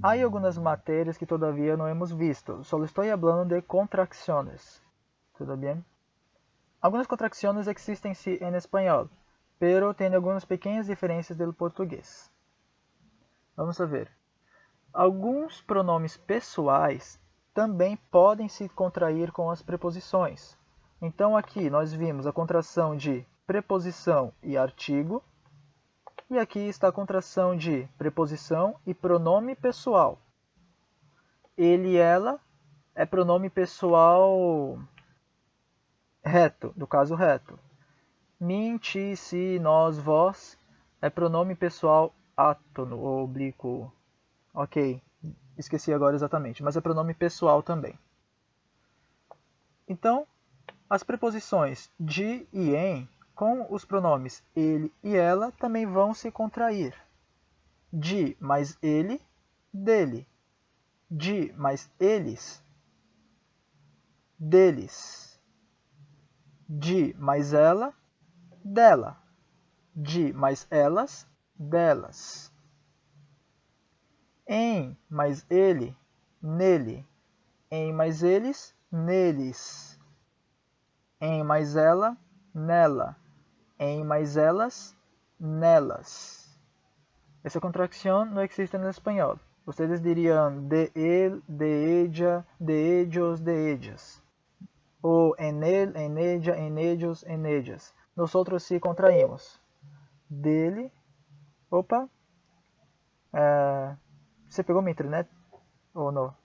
Hay algunas materias que todavía no hemos visto. Solo estoy hablando de contracciones. ¿Todo bien? Algunas contracciones existen sí en español, pero tienen algumas pequeñas diferenças do português. Vamos a ver. Alguns pronomes pessoais também podem se contrair com as preposições. Então aqui nós vimos a contração de preposição e artigo. E aqui está a contração de preposição e pronome pessoal. Ele e ela é pronome pessoal reto, do caso reto. Mim, ti, si, nós, vós é pronome pessoal átono ou oblíquo. Ok, esqueci agora exatamente, mas é pronome pessoal também. Então, as preposições de e em com os pronomes ele e ela também vão se contrair. De mais ele, dele. De mais eles, deles. De mais ela, dela. De mais elas, delas. Em mais ele, nele. Em mais eles, neles. Em mais ela, nela. Em mais elas, nelas. Essa contracção não existe no espanhol. Vocês diriam de él, de ella, de ellos, de ellas. Ou en él, en ella, en ellos, en ellas. Nosotros sí contraímos. Dele. Opa. Você pegou minha internet? Ou não?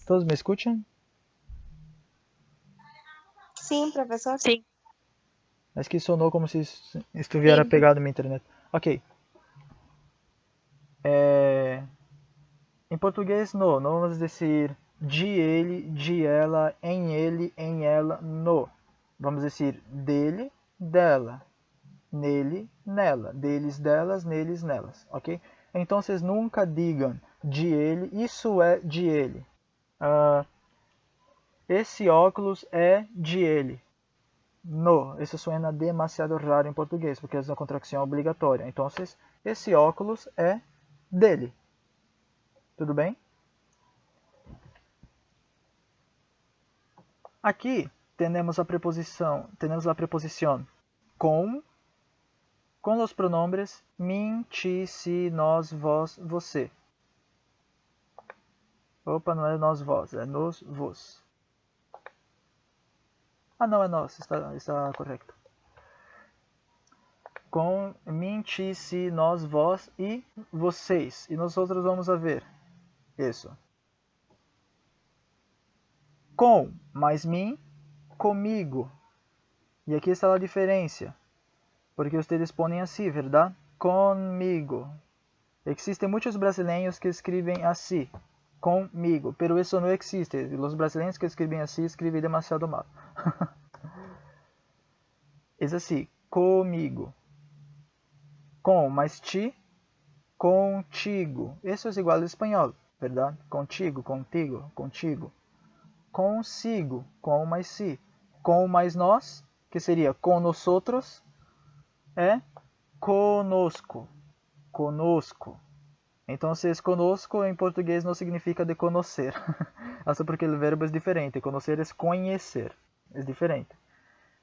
Todos me escutam? Sim, professor. Sim. Mas que sonou como se estivesse pegado minha internet. Ok. Em português, não vamos dizer de ele, de ela, em ela, no. Vamos dizer dele, dela, nele, nela, deles, delas, neles, nelas, ok? Então, vocês nunca digam de ele, isso é de ele. Esse óculos é de ele. No, isso suena demasiado raro em português, porque é uma contração obrigatória. Então, esse óculos é dele. Tudo bem? Aqui temos a preposição com os pronombres mim, ti, si, nós, vós, você. Opa, não é nós, vós, é nos, vos. Ah, não, é nós, está correto. Com mim, ti, si, nós, vós e vocês. E nós outros vamos a ver isso. Com mais mim, comigo. E aqui está a diferença. Porque vocês põem assim, verdade? Comigo. Existem muitos brasileiros que escrevem assim, comigo, pero isso não existe. Os brasileiros que escrevem assim escrevem demasiado mal. É assim, comigo. Com mais ti, contigo. Isso é igual ao espanhol, verdade? Contigo, contigo, contigo. Consigo, com mais si. Com mais nós, que seria com nosotros, é conosco. Conosco. Então, conosco em português não significa de conhecer. Só porque o verbo é diferente. Conhecer é conhecer. É diferente.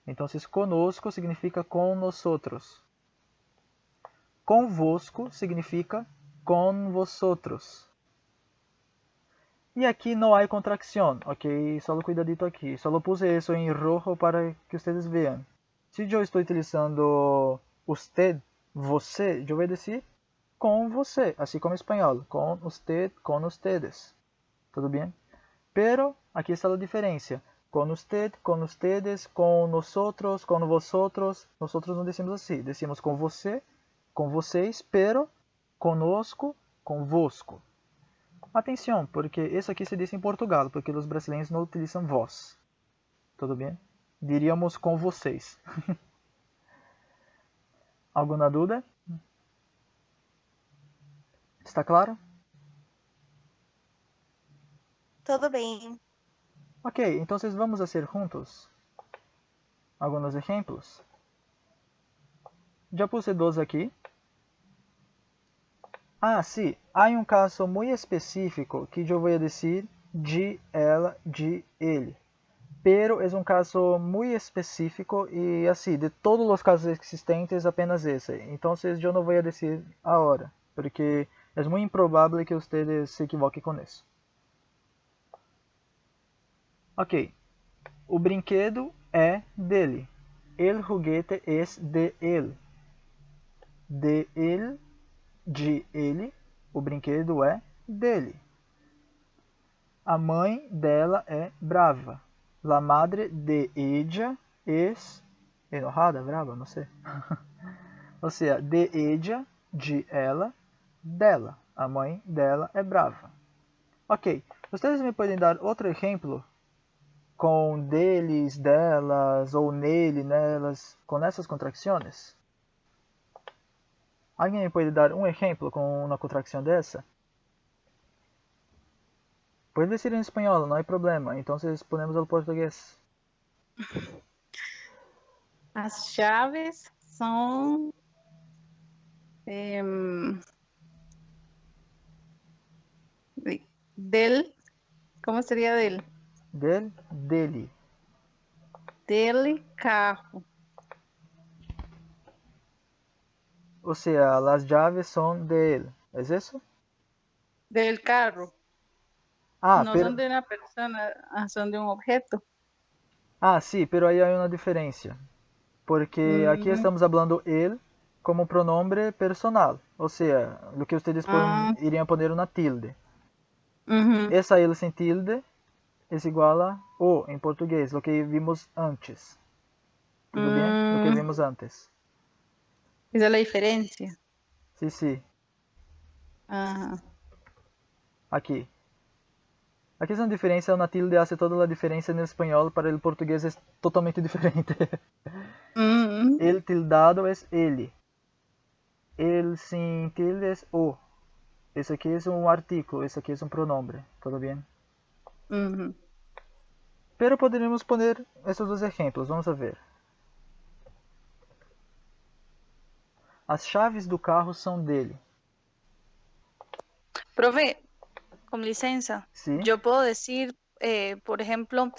Então, conosco significa com nosotros. Convosco significa com vosotros. E aqui não há contracção, ok? Só cuidadito aqui. Só puse isso em rojo para que vocês vejam. Se eu estou utilizando usted, você, eu vou dizer com você, assim como em espanhol. Com usted, com ustedes. Tudo bem? Pero, aqui está a diferença. Com usted, com ustedes, com nosotros, com vosotros. Nosotros não decimos assim. Decimos com você, com vocês, pero, conosco, convosco. Atenção, porque isso aqui se diz em Portugal, porque os brasileiros não utilizam vós. Tudo bem? Diríamos com vocês. Alguma dúvida? Está claro? Tudo bem. Ok, então vamos fazer juntos alguns exemplos. Já puse dois aqui. Ah, sim, há um caso muito específico que eu vou dizer de ela, de ele. Pero é um caso muito específico e assim, de todos os casos existentes, apenas esse. Então eu não vou dizer agora, porque é muito improvável que vocês se equivoquem com isso. Ok, o brinquedo é dele. El juguete es de él. De él, de ele, o brinquedo é dele. A mãe dela é brava. La madre de ella es enojada, brava, não sei. Ou seja, de ella, de ela, dela. A mãe dela é brava. Ok, vocês me podem dar outro exemplo com deles, delas, ou nele, nelas, com essas contrações? Alguém me pode dar um exemplo com uma contração dessa? Pode ser em espanhol, não há problema. Então ponemos ao português. As chaves são em, del, ¿cómo sería del? Dele. Del carro. Ou seja, as chaves são de ele. É isso? Del carro. Ah, No pero... son de una persona, son de un objeto. Ah, sim, pero aí há uma diferença. Porque aqui estamos falando ele como pronome personal. Ou seja, o que vocês iriam poner uma tilde. Essa ele sem tilde é igual a o em português, o que vimos antes. Tudo bem? O que vimos antes. Esa es la diferencia. Sim, sim. Aqui. A questão de diferença, uma tilde hace toda a diferença no espanhol, para o português é totalmente diferente. El tildado é ele. El sin tilde é o. Esse aqui é um artículo, esse aqui é um pronome. Tudo bem? Pero poderíamos poner esses dois exemplos. Vamos ver. As chaves do carro são dele. Profe, con licencia, Sí. yo puedo decir, por ejemplo,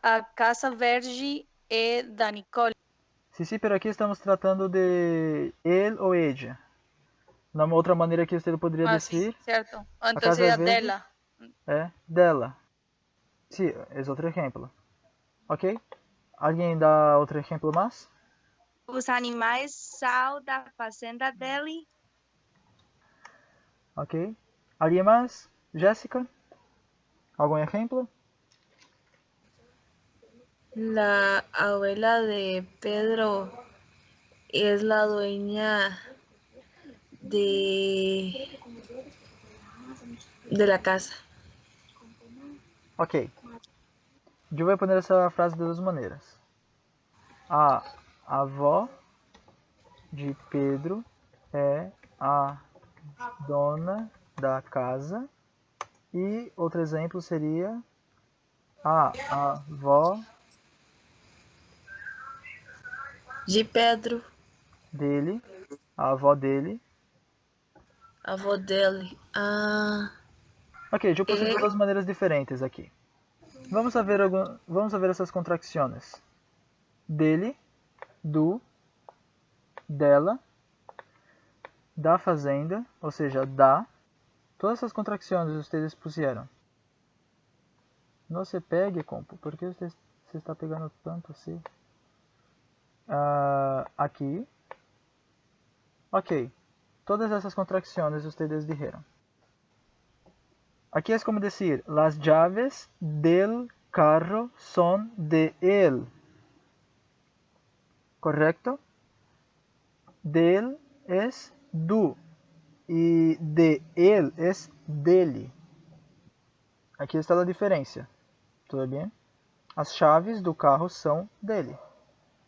a casa verde é da Nicole. Sim, pero aqui estamos tratando de ele ou ella. Na outra maneira que você poderia dizer, Sí, cierto. a Entonces casa sería verde dela. é dela. Sim, é outro exemplo. Ok? Alguém dá outro exemplo mais? Os animais são da fazenda dele. Ok. Alguém mais? Jéssica? Algum exemplo? La abuela de Pedro es la dueña de la casa. Ok. Eu vou poner essa frase de duas maneiras. A avó de Pedro é a dona da casa. E outro exemplo seria a avó De Pedro, dele, a avó dele. avó dele. Ok, eu pus de duas maneiras diferentes aqui. Vamos ver essas contrações. Dele, do, dela, da fazenda, ou seja, da. Todas essas contrações vocês puseram. Não se pegue, compo. Por que você está pegando tanto assim? Aqui. Ok. Todas essas contrações vocês dijeron. Aquí es como decir, las llaves del carro son de él. ¿Correcto? Del es do e de él es dele. Aqui está a diferença. Tudo bem? As chaves do carro são dele.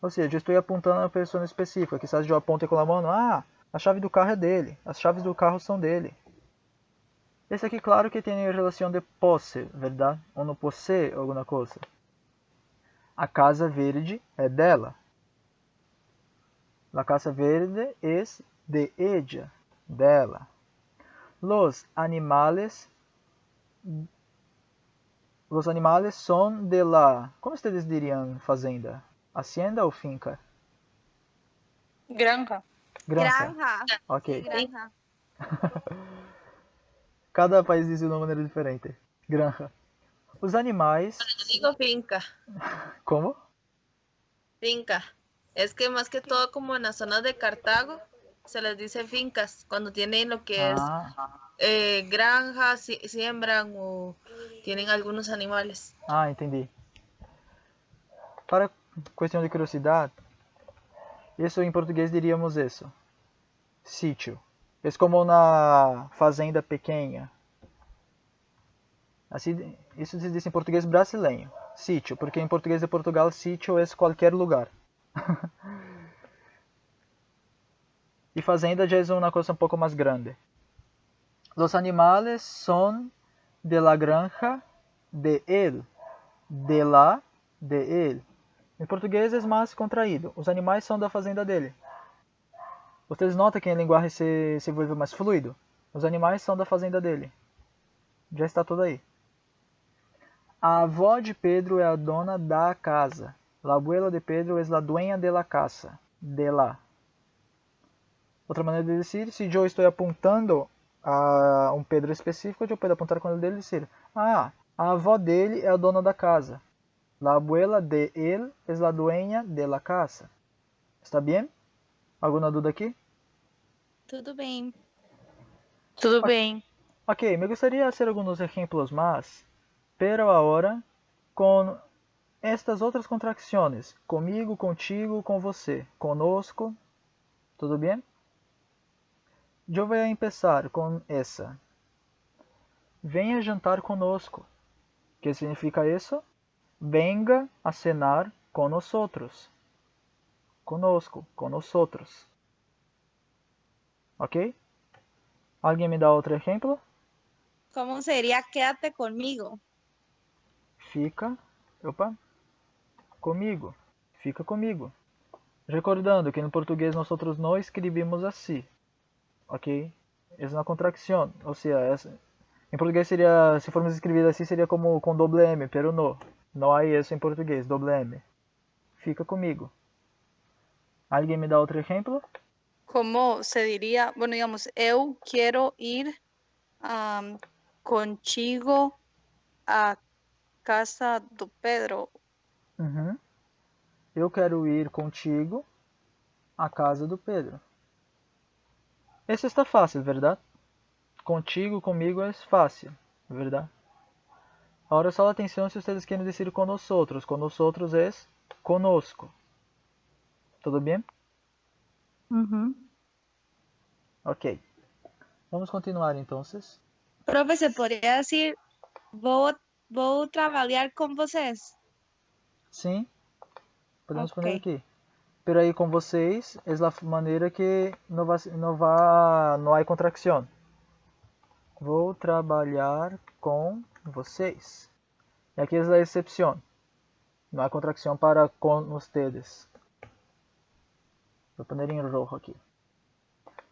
Ou seja, eu estou apontando a uma pessoa específica. Quizás eu aponte com a mão, a chave do carro é dele. As chaves do carro são dele. Esse aqui, claro que tem relação de posse, verdade? Uno possui alguma coisa. A casa verde é dela. La casa verde es de ella, dela. Los animales son de la... Como vocês diriam fazenda? Hacienda ou finca? Granja. Granja. Granja. Ok. Sí, granja. Cada país diz de uma maneira diferente. Granja. Os animais... Yo digo finca, Como? finca. Es que más que todo como en las zonas de Cartago se les dice fincas cuando tienen lo que es granjas, siembran o tienen algunos animales. Entendi. Para questão de curiosidade, isso em português diríamos isso. Sítio. É como na fazenda pequena. Assim, isso se diz em português brasileiro. Sítio, porque em português de Portugal, sítio é qualquer lugar. E fazenda já é uma coisa um pouco mais grande. Los animales son de la granja de él. De la, de él. Em português é mais contraído. Os animais são da fazenda dele. Vocês notam que a linguagem se volve mais fluido? Os animais são da fazenda dele. Já está tudo aí. A avó de Pedro é a dona da casa. La abuela de Pedro es la dueña de la casa. De la. Outra maneira de dizer, se eu estou apontando a um Pedro específico, eu posso apontar com ele dele e dizer: a avó dele é a dona da casa. La abuela de él es la dueña de la casa. Está bem? Alguma dúvida aqui? Tudo bem. Tudo bem. Ok, me gustaría hacer algunos ejemplos más, pero ahora con estas otras contracciones. Comigo, contigo, com você. Conosco. ¿Todo bien? Eu vou empezar com essa. Venha jantar conosco. ¿Qué significa isso? Venga a cenar con nosotros. Conosco, con nosotros. Ok? Alguém me dá outro exemplo? ¿Cómo sería quédate conmigo? Fica, comigo. Fica comigo. Recordando que no português nós não escrevemos assim. Ok? É uma contracção. Ou seja, em português seria, se formos escrever assim, seria como com doble M, pero no. Não há isso em português, doble M. Fica comigo. Alguém me dá outro exemplo? ¿Cómo se diría? Bueno, digamos, eu quiero ir contigo a casa do Pedro. Uhum. Eu quero ir contigo à casa do Pedro. Esse está fácil, verdade? Contigo, comigo é fácil, verdade? Agora só atenção se vocês querem dizer com nós outros. Com nós outros é conosco. Tudo bem? Ok. Vamos continuar então. Profe, ¿se podría decir vou trabalhar com vocês? Sim, podemos Ok. poner aqui. Pero aí com vocês é a maneira que não há contracção. Vou trabalhar com vocês. E aqui é a exceção. Não há contracção para com ustedes. Vou poner em rojo aqui.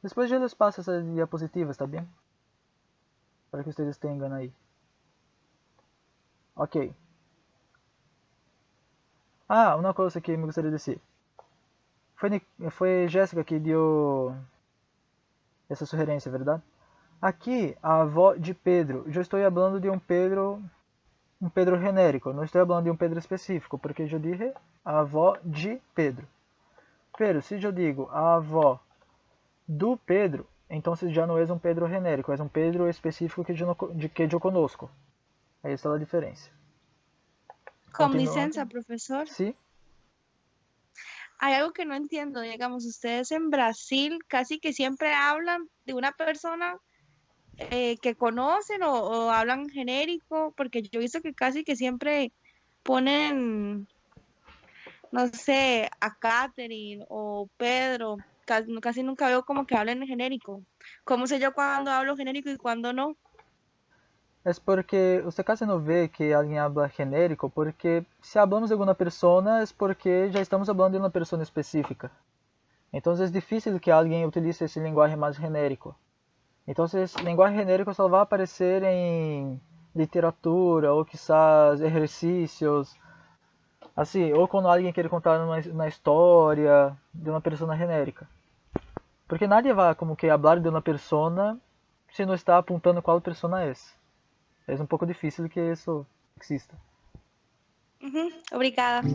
Depois eu les passo essas diapositivas, tá bem? Para que vocês tenham aí. Ok. Uma coisa que me gostaria de dizer. Foi Jéssica que deu essa sugerência, verdade? Aqui, a avó de Pedro. Eu estou falando de um Pedro genérico. Não estou falando de um Pedro específico, porque eu disse a avó de Pedro. Pero, se eu digo a avó do Pedro, então já não é um Pedro genérico, é um Pedro específico que eu conosco. Aí está a diferença. Con Continúa. licencia, profesor. Sí. Hay algo que no entiendo, digamos, ustedes en Brasil casi que siempre hablan de una persona que conocen o hablan genérico, porque yo he visto que casi que siempre ponen, no sé, a Catherine o Pedro, casi nunca veo como que hablen en genérico. ¿Cómo sé yo cuándo hablo genérico y cuándo no? es porque usted casi no ve que alguien habla genérico, porque si hablamos de alguna persona es porque ya estamos hablando de una persona específica. Entonces es difícil que alguien utilice ese lenguaje más genérico. Entonces, lenguaje genérico só vai aparecer em literatura ou quizás exercícios, assim, ou quando alguém quer contar uma história de uma persona genérica. Porque nadie vai como que hablar de uma persona se não está apontando qual persona é. É um pouco difícil que isso exista. Ujú, obrigada.